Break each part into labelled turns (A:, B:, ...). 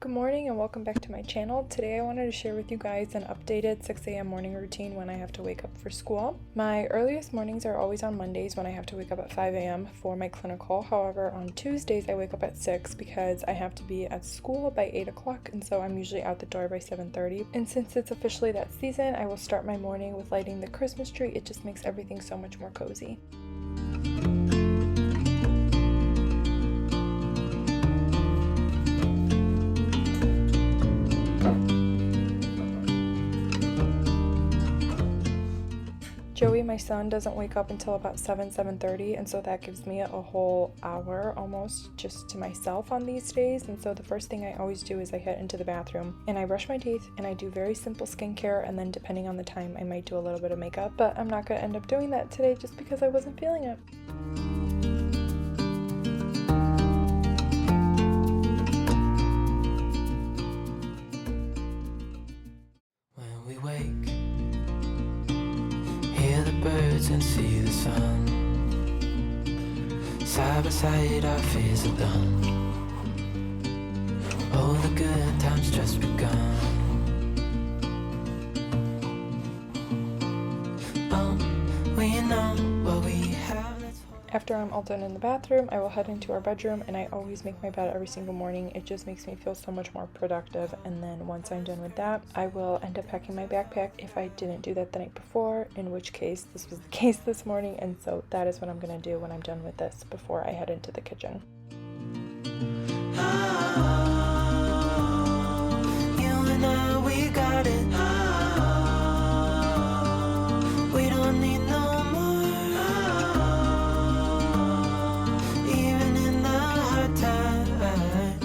A: Good morning and welcome back to my channel. Today I wanted to share with you guys an updated 6 a.m. morning routine when I have to wake up for school. My earliest mornings are always on Mondays when I have to wake up at 5 a.m. for my clinical. However, on Tuesdays I wake up at 6 because I have to be at school by 8 o'clock, and so I'm usually out the door by 7:30. And since it's officially that season, I will start my morning with lighting the Christmas tree. It just makes everything so much more cozy. Joey, my son, doesn't wake up until about 7:30, and so that gives me a whole hour almost just to myself on these days. And so the first thing I always do is I head into the bathroom and I brush my teeth and I do very simple skincare, and then depending on the time I might do a little bit of makeup, but I'm not going to end up doing that today just because I wasn't feeling it.
B: When we wake, hear the birds and see the sun. Side by side our fears are done. Oh, the good times just begun. Oh, we know what we have.
A: After I'm all done in the bathroom, I will head into our bedroom, and I always make my bed every single morning. It just makes me feel so much more productive. And then once I'm done with that, I will end up packing my backpack if I didn't do that the night before, in which case this was the case this morning. And so that is what I'm going to do when I'm done with this before I head into the kitchen.
B: You and I, we got it. We don't need no more. Even in the hard times,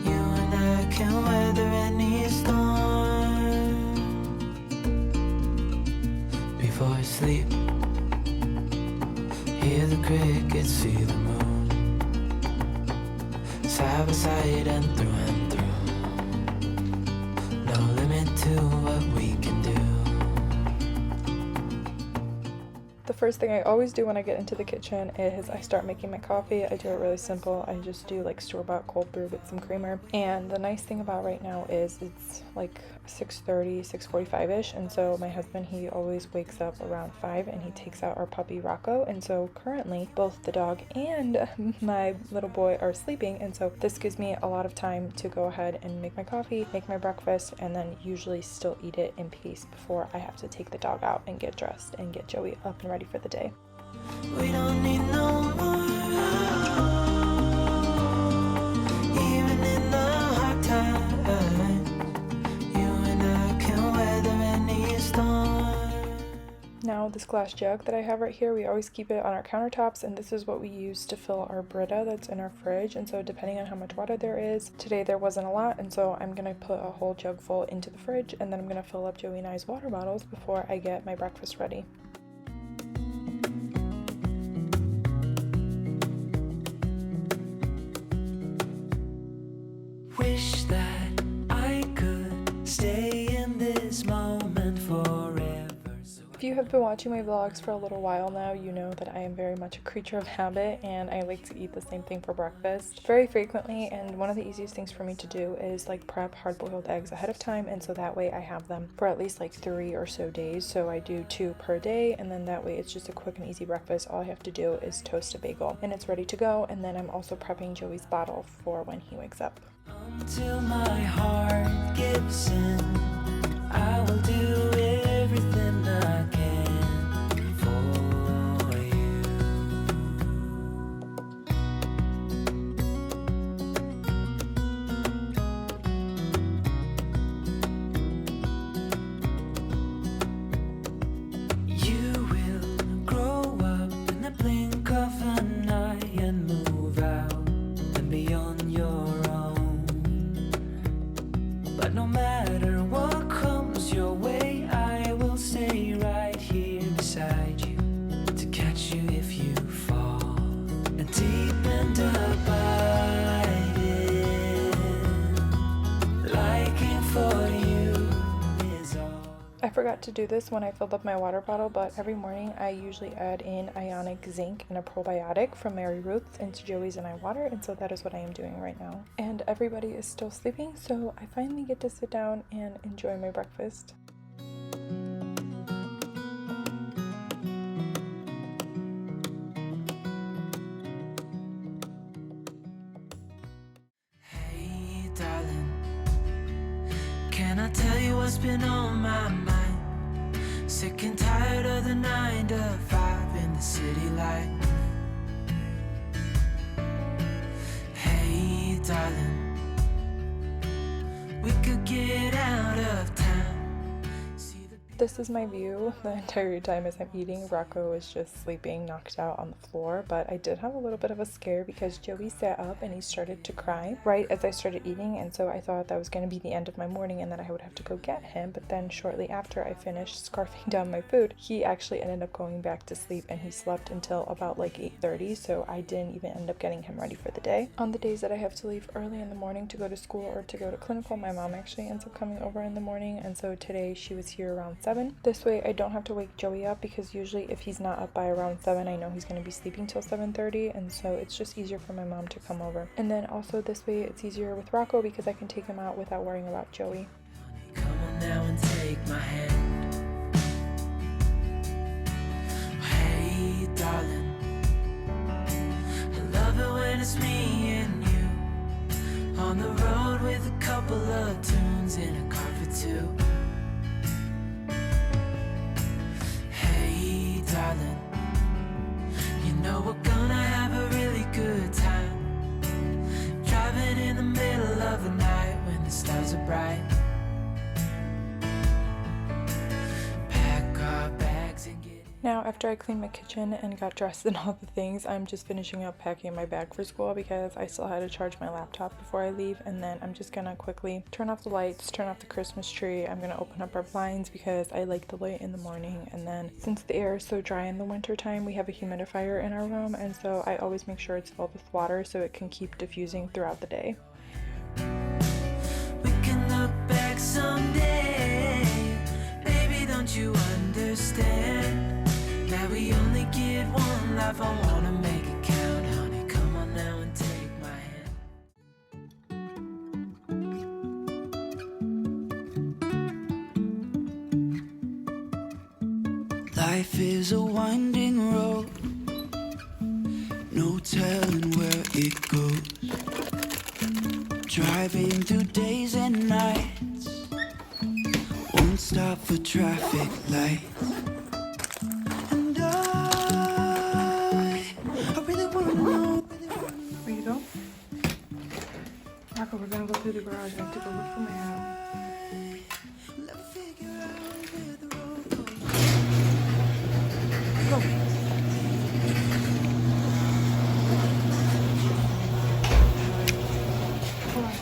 B: you and I can weather any storm. Before I sleep, hear the crickets, see the moon. Side by side and through, no limit to what we can do.
A: The first thing I always do when I get into the kitchen is I start making my coffee. I do it really simple. I just do like store-bought cold brew with some creamer. And the nice thing about right now is it's like 6:30, 6:45-ish. And so my husband, he always wakes up around 5 and he takes out our puppy Rocco. And so currently both the dog and my little boy are sleeping. And so this gives me a lot of time to go ahead and make my coffee, make my breakfast, and then usually still eat it in peace before I have to take the dog out and get dressed and get Joey up and ready for the day.
B: We don't need no more. Even in the hard times, you and I can weather any storm.
A: Now this glass jug that I have right here, we always keep it on our countertops, and this is what we use to fill our Brita that's in our fridge. And so depending on how much water there is, today there wasn't a lot, and so I'm gonna put a whole jug full into the fridge, and then I'm gonna fill up Joey and I's water bottles before I get my breakfast ready.
B: Wish that I could stay in this moment forever.
A: If you have been watching my vlogs for a little while now, you know that I am very much a creature of habit, and I like to eat the same thing for breakfast very frequently. And one of the easiest things for me to do is like prep hard-boiled eggs ahead of time, and so that way I have them for at least like 3 or so days. So I do 2 per day, and then that way it's just a quick and easy breakfast. All I have to do is toast a bagel and it's ready to go. And then I'm also prepping Joey's bottle for when he wakes up.
B: Until my heart gives in, I will do everything I can for you. You will grow up in the blink of an eye and move out and be on your own. But no matter what comes your way, I will stay right here beside you to catch you if you fall. And deep and abiding, liking for you is all.
A: I forgot to do this when I filled up my water bottle, but every morning I usually add in ionic zinc and a probiotic from Mary Ruth's into Joey's and I water, and so that is what I am doing right now. And everybody is still sleeping, so I finally get to sit down and enjoy my breakfast.
B: Hey, darling, can I tell you what's been on my mind? Sick and tired of the 9 to 5 in the city life. Hey, darling, we could get out of town.
A: This is my view the entire time as I'm eating. Rocco is just sleeping, knocked out on the floor, but I did have a little bit of a scare because Joey sat up and he started to cry right as I started eating, and so I thought that was going to be the end of my morning and that I would have to go get him. But then shortly after I finished scarfing down my food, he actually ended up going back to sleep, and he slept until about like 8:30, so I didn't even end up getting him ready for the day. On the days that I have to leave early in the morning to go to school or to go to clinical, my mom actually ends up coming over in the morning, and so today she was here around 7. This way I don't have to wake Joey up, because usually if he's not up by around 7, I know he's going to be sleeping till 7:30, and so it's just easier for my mom to come over. And then also this way it's easier with Rocco because I can take him out without worrying about Joey.
B: Come on now and take my hand. Hey, darling, I love it when it's me and you on the road with a couple of tunes in a car for two. Hey, darling, you know we're gonna have a really good time, driving in the middle of the night when the stars are bright. Pack our bags and get in.
A: Now, after I cleaned my kitchen and got dressed and all the things, I'm just finishing up packing my bag for school because I still had to charge my laptop before I leave, and then I'm just gonna quickly turn off the lights, turn off the Christmas tree. I'm gonna open up our blinds because I like the light in the morning, and then since the air is so dry in the winter time, we have a humidifier in our room, and so I always make sure it's filled with water so it can keep diffusing throughout the day.
B: We can look back someday, baby, don't you understand that we only get one life? I wanna make it count, honey, come on now and take my hand. Life is a winding road, no telling where it goes. Driving through days and nights, won't stop for traffic lights. And I really wanna know.
A: Where you go? Rocco, we're gonna go through the garage. I have to go look for my hat. Go. Hold on.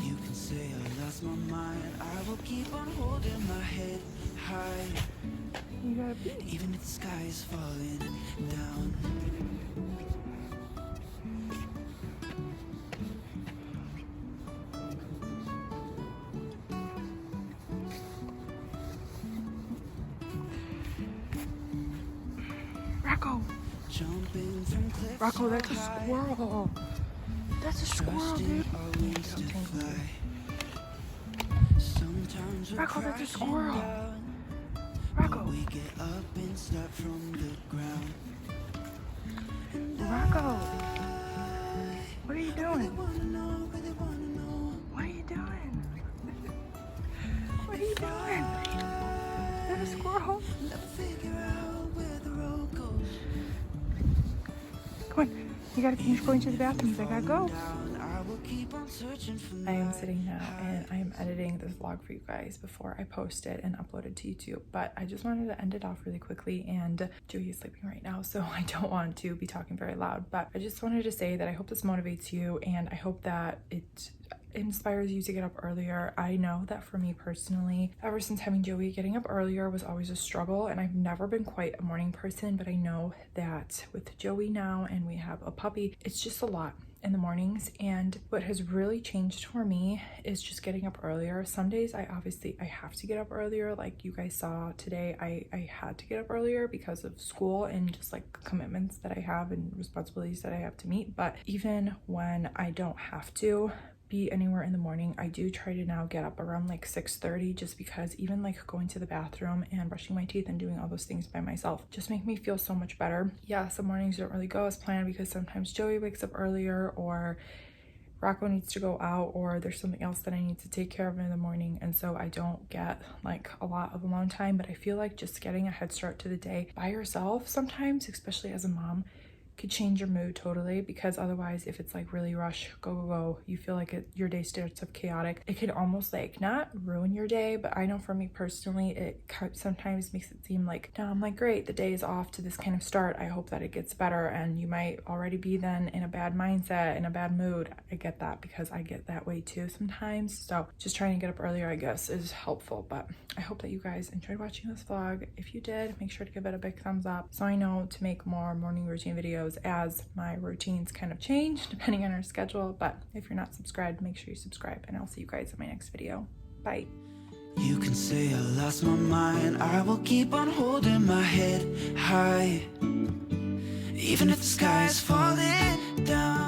B: You can say I lost my mind, I will keep on holding my head high,
A: You gotta be.
B: even if the sky is falling down.
A: Rocco!
B: Jumping from cliffs
A: Rocco, that's a
B: so high,
A: squirrel! That's a squirrel,
B: trusting
A: dude!
B: our wings to fly. Sometimes we're
A: Rocco, that's a
B: crashing
A: squirrel.
B: down,
A: Rocco!
B: we get up and start from the ground.
A: Rocco! What are you doing?
B: Really wanna know.
A: What are you doing? What are you doing? Is that a squirrel?
B: Never figure out where the road goes.
A: Come on, you gotta finish going to the bathrooms. I gotta go.
B: I will keep on searching for
A: I am sitting now and I am editing this vlog for you guys before I post it and upload it to YouTube, but I just wanted to end it off really quickly, and Joey is sleeping right now, so I don't want to be talking very loud, but I just wanted to say that I hope this motivates you, and I hope that it inspires you to get up earlier. I know that for me personally, ever since having Joey, getting up earlier was always a struggle, and I've never been quite a morning person, but I know that with Joey now and we have a puppy, it's just a lot. in the mornings, and what has really changed for me is just getting up earlier. Some days I have to get up earlier. Like you guys saw today, I had to get up earlier because of school and just like commitments that I have and responsibilities that I have to meet. But even when I don't have to be anywhere in the morning, I do try to now get up around like 6:30, just because even like going to the bathroom and brushing my teeth and doing all those things by myself just make me feel so much better. Yeah, some mornings don't really go as planned because sometimes Joey wakes up earlier, or Rocco needs to go out, or there's something else that I need to take care of in the morning, and so I don't get like a lot of alone time. But I feel like just getting a head start to the day by yourself sometimes, especially as a mom, could change your mood totally, because otherwise if it's like really rush, go, you feel like your day starts up chaotic. It could almost like not ruin your day, but I know for me personally it sometimes makes it seem like, no, I'm like, great, the day is off to this kind of start, I hope that it gets better, and you might already be then in a bad mindset, in a bad mood. I get that because I get that way too sometimes, so just trying to get up earlier I guess is helpful. But I hope that you guys enjoyed watching this vlog. If you did, make sure to give it a big thumbs up so I know to make more morning routine videos as my routines kind of change depending on our schedule. But if you're not subscribed, make sure you subscribe, and I'll see you guys in my next video. Bye.
B: You can say I lost my mind, I will keep on holding my head high, even if the sky is falling down.